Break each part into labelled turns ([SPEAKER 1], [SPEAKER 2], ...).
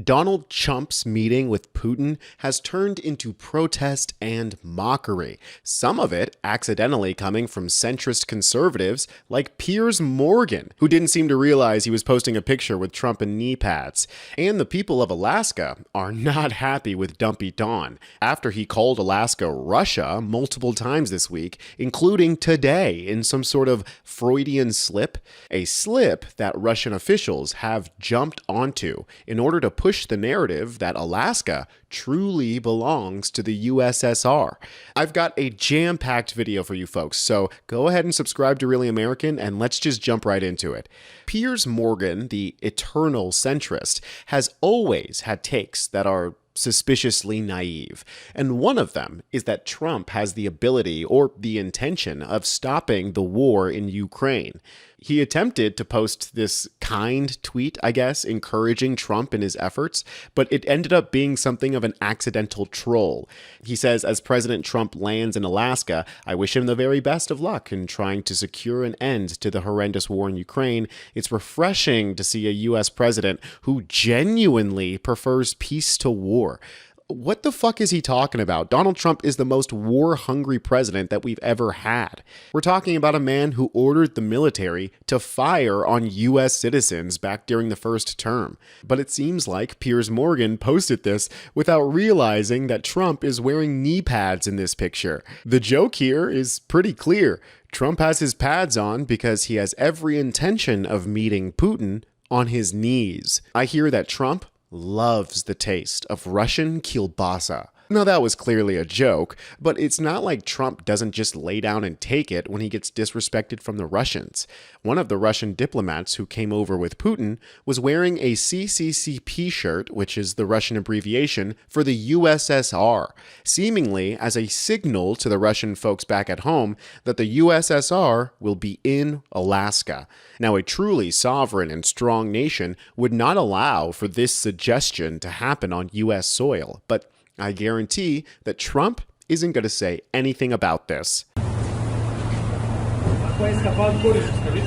[SPEAKER 1] Donald Trump's meeting with Putin has turned into protest and mockery, some of it accidentally coming from centrist conservatives like Piers Morgan, who didn't seem to realize he was posting a picture with Trump in knee pads. And the people of Alaska are not happy with Dumpy Don, after he called Alaska Russia multiple times this week, including today in some sort of Freudian slip, a slip that Russian officials have jumped onto in order to push the narrative that Alaska truly belongs to the USSR. I've got a jam-packed video for you folks, so go ahead and subscribe to Really American and let's just jump right into it. Piers Morgan, the eternal centrist, has always had takes that are suspiciously naive. And one of them is that Trump has the ability or the intention of stopping the war in Ukraine. He attempted to post this kind tweet, I guess, encouraging Trump in his efforts, but it ended up being something of an accidental troll. He says, as President Trump lands in Alaska, I wish him the very best of luck in trying to secure an end to the horrendous war in Ukraine. It's refreshing to see a U.S. president who genuinely prefers peace to war. What the fuck is he talking about? Donald Trump is the most war-hungry president that we've ever had. We're talking about a man who ordered the military to fire on U.S. citizens back during the first term. But it seems like Piers Morgan posted this without realizing that Trump is wearing knee pads in this picture. The joke here is pretty clear. Trump has his pads on because he has every intention of meeting Putin on his knees. I hear that Trump loves the taste of Russian kielbasa. Now, that was clearly a joke, but it's not like Trump doesn't just lay down and take it when he gets disrespected from the Russians. One of the Russian diplomats who came over with Putin was wearing a CCCP shirt, which is the Russian abbreviation for the USSR, seemingly as a signal to the Russian folks back at home that the USSR will be in Alaska. Now, a truly sovereign and strong nation would not allow for this suggestion to happen on US soil, but I guarantee that Trump isn't going to say anything about this.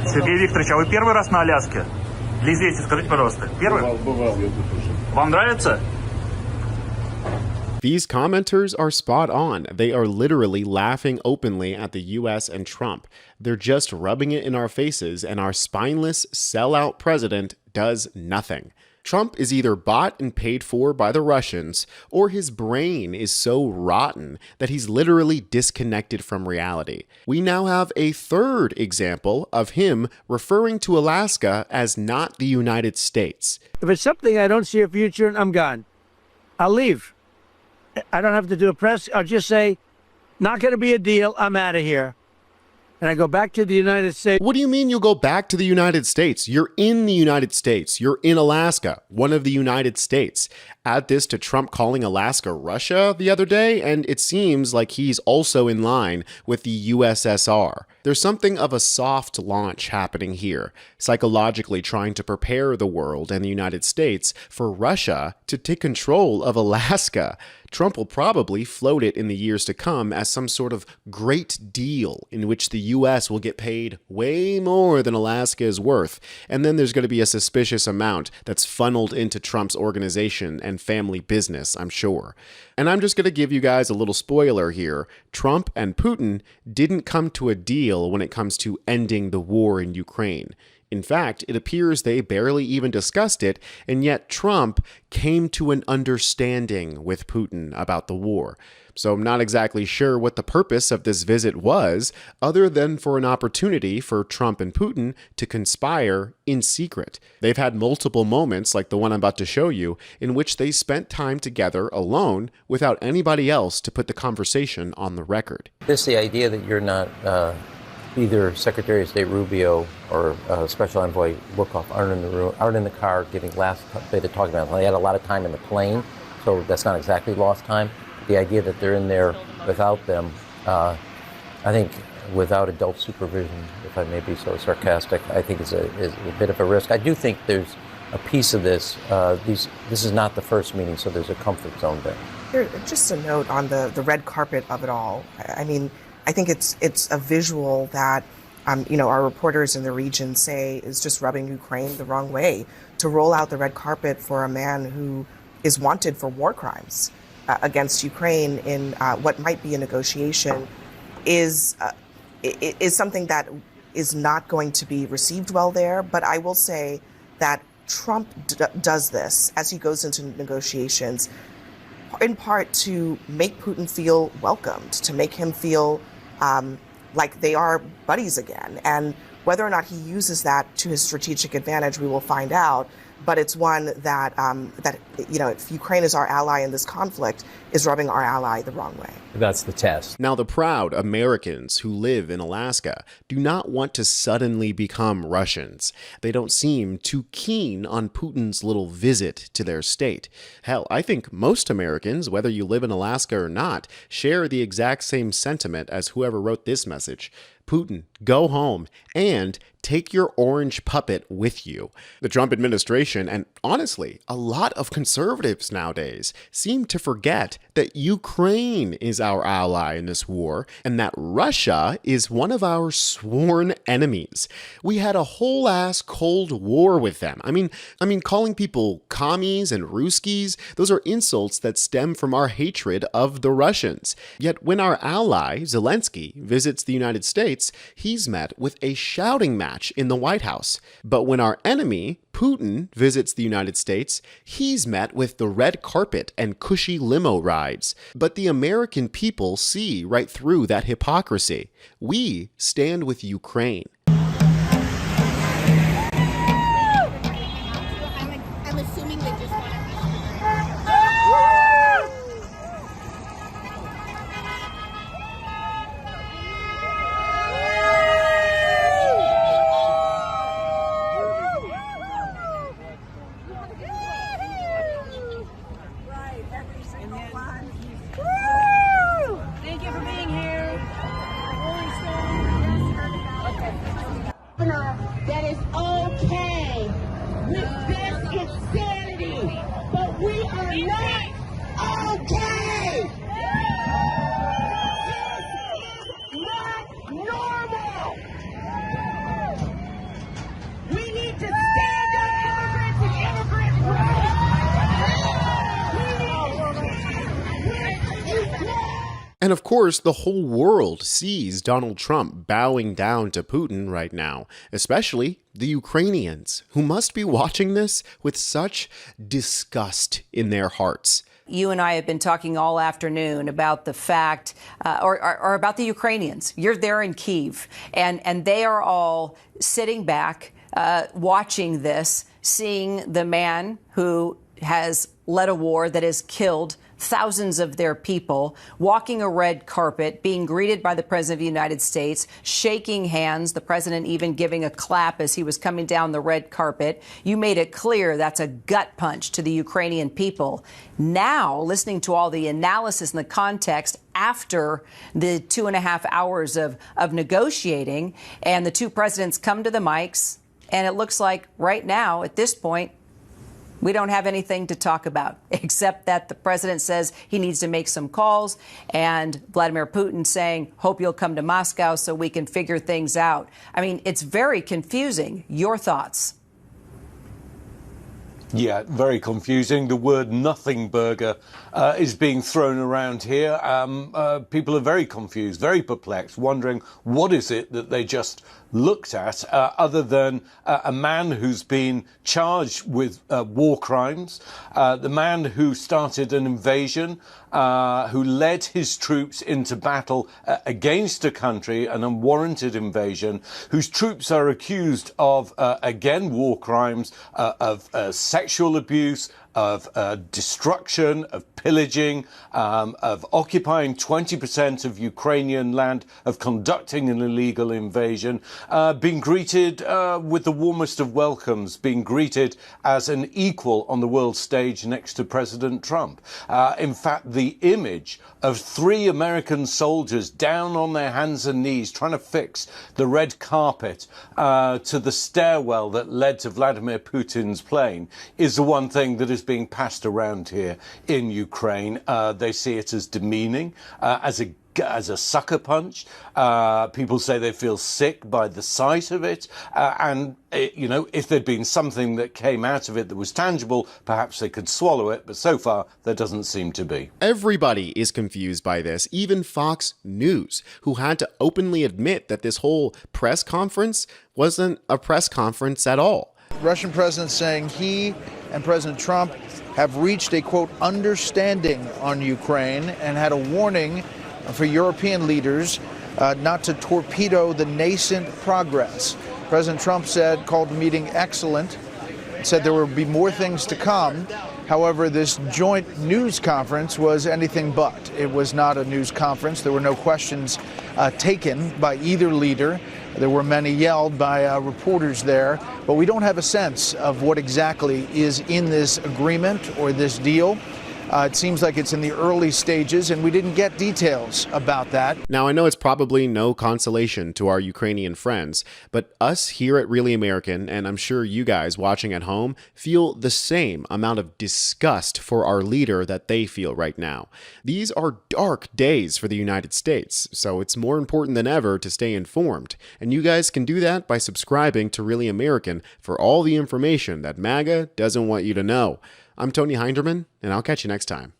[SPEAKER 2] Сергей Викторович, а вы первый раз на Аляске? Для известия скажите, пожалуйста. Первый? Бывал, я тут уже. Вам нравится?
[SPEAKER 1] These commenters are spot on. They are literally laughing openly at the US and Trump. They're just rubbing it in our faces, and our spineless, sellout president does nothing. Trump is either bought and paid for by the Russians, or his brain is so rotten that he's literally disconnected from reality. We now have a third example of him referring to Alaska as not the United States.
[SPEAKER 3] If it's something I don't see a future in, I'm gone. I'll leave. I don't have to do a press. I'll just say, not going to be a deal. I'm out of here. And I go back to the United States.
[SPEAKER 1] What do you mean you'll go back to the United States? You're in the United States. You're in Alaska, one of the United States. Add this to Trump calling Alaska Russia the other day, and it seems like he's also in line with the USSR. There's something of a soft launch happening here, psychologically trying to prepare the world and the United States for Russia to take control of Alaska. Trump will probably float it in the years to come as some sort of great deal in which the U.S. will get paid way more than Alaska is worth, and then there's going to be a suspicious amount that's funneled into Trump's organization and family business, I'm sure. And I'm just going to give you guys a little spoiler here. Trump and Putin didn't come to a deal when it comes to ending the war in Ukraine. In fact, it appears they barely even discussed it, and yet Trump came to an understanding with Putin about the war. So I'm not exactly sure what the purpose of this visit was, other than for an opportunity for Trump and Putin to conspire in secret. They've had multiple moments, like the one I'm about to show you, in which they spent time together alone without anybody else to put the conversation on the record.
[SPEAKER 4] The idea that you're not either Secretary of State Rubio or Special Envoy Wickoff aren't in the car giving last bit of talking about it. They had a lot of time in the plane, so that's not exactly lost time. The idea that they're in there without them, I think without adult supervision, if I may be so sarcastic, I think is a bit of a risk. I do think there's a piece of this. This is not the first meeting, so there's a comfort zone there.
[SPEAKER 5] Here, just a note on the red carpet of it all. I mean, I think it's a visual that our reporters in the region say is just rubbing Ukraine the wrong way to roll out the red carpet for a man who is wanted for war crimes against Ukraine in what might be a negotiation is something that is not going to be received well there. But I will say that Trump does this as he goes into negotiations, in part to make Putin feel welcomed, to make him feel like they are buddies again. And whether or not he uses that to his strategic advantage, we will find out. But it's one that, if Ukraine is our ally in this conflict, is rubbing our ally the wrong way.
[SPEAKER 6] That's the test.
[SPEAKER 1] Now, the proud Americans who live in Alaska do not want to suddenly become Russians. They don't seem too keen on Putin's little visit to their state. Hell, I think most Americans, whether you live in Alaska or not, share the exact same sentiment as whoever wrote this message. Putin, go home and take your orange puppet with you. The Trump administration, and honestly, a lot of conservatives nowadays, seem to forget that Ukraine is our ally in this war and that Russia is one of our sworn enemies. We had a whole ass Cold War with them. I mean, calling people commies and Ruskies, those are insults that stem from our hatred of the Russians. Yet when our ally, Zelensky, visits the United States, he's met with a shouting match in the White House. But when our enemy, Putin, visits the United States, he's met with the red carpet and cushy limo rides. But the American people see right through that hypocrisy. We stand with Ukraine.
[SPEAKER 7] I'm assuming they just want to be.
[SPEAKER 8] Thank you for being here.
[SPEAKER 7] That is okay with this insanity, but we are not okay. This is not normal. We need to stand up immigrants and immigrant rights.
[SPEAKER 1] And of course, the whole world sees Donald Trump bowing down to Putin right now, especially the Ukrainians, who must be watching this with such disgust in their hearts.
[SPEAKER 9] You and I have been talking all afternoon about the fact, or about the Ukrainians. You're there in Kyiv, and they are all sitting back, watching this, seeing the man who has led a war that has killed thousands of their people, walking a red carpet, being greeted by the President of the United States, shaking hands, the President even giving a clap as he was coming down the red carpet. You made it clear that's a gut punch to the Ukrainian people. Now, listening to all the analysis and the context after the 2.5 hours of negotiating, and the two presidents come to the mics, and it looks like right now, at this point, we don't have anything to talk about, except that the president says he needs to make some calls, and Vladimir Putin saying, hope you'll come to Moscow so we can figure things out. I mean, it's very confusing. Your thoughts?
[SPEAKER 10] Yeah, very confusing. The word nothing burger is being thrown around here. People are very confused, very perplexed, wondering what is it that they just looked at, other than a man who's been charged with war crimes, the man who started an invasion, who led his troops into battle against a country, an unwarranted invasion, whose troops are accused of, again, war crimes, of sexual abuse, of destruction, of pillaging, of occupying 20% of Ukrainian land, of conducting an illegal invasion, being greeted with the warmest of welcomes, being greeted as an equal on the world stage next to President Trump. In fact, the image of 3 American soldiers down on their hands and knees trying to fix the red carpet to the stairwell that led to Vladimir Putin's plane is the one thing that is being passed around here in Ukraine. They see it as demeaning, as a as a sucker punch. People say they feel sick by the sight of it. If there'd been something that came out of it that was tangible, perhaps they could swallow it. But so far, there doesn't seem to be.
[SPEAKER 1] Everybody is confused by this, even Fox News, who had to openly admit that this whole press conference wasn't a press conference at all.
[SPEAKER 6] Russian president saying he and President Trump have reached a, quote, understanding on Ukraine and had a warning for European leaders not to torpedo the nascent progress. President Trump called the meeting excellent, said there would be more things to come. However, this joint news conference was anything but. It was not a news conference. There were no questions taken by either leader. There were many yelled by reporters there, but we don't have a sense of what exactly is in this agreement or this deal. It seems like it's in the early stages, and we didn't get details about that.
[SPEAKER 1] Now, I know it's probably no consolation to our Ukrainian friends, but us here at Really American, and I'm sure you guys watching at home, feel the same amount of disgust for our leader that they feel right now. These are dark days for the United States, so it's more important than ever to stay informed. And you guys can do that by subscribing to Really American for all the information that MAGA doesn't want you to know. I'm Tony Hinderman, and I'll catch you next time.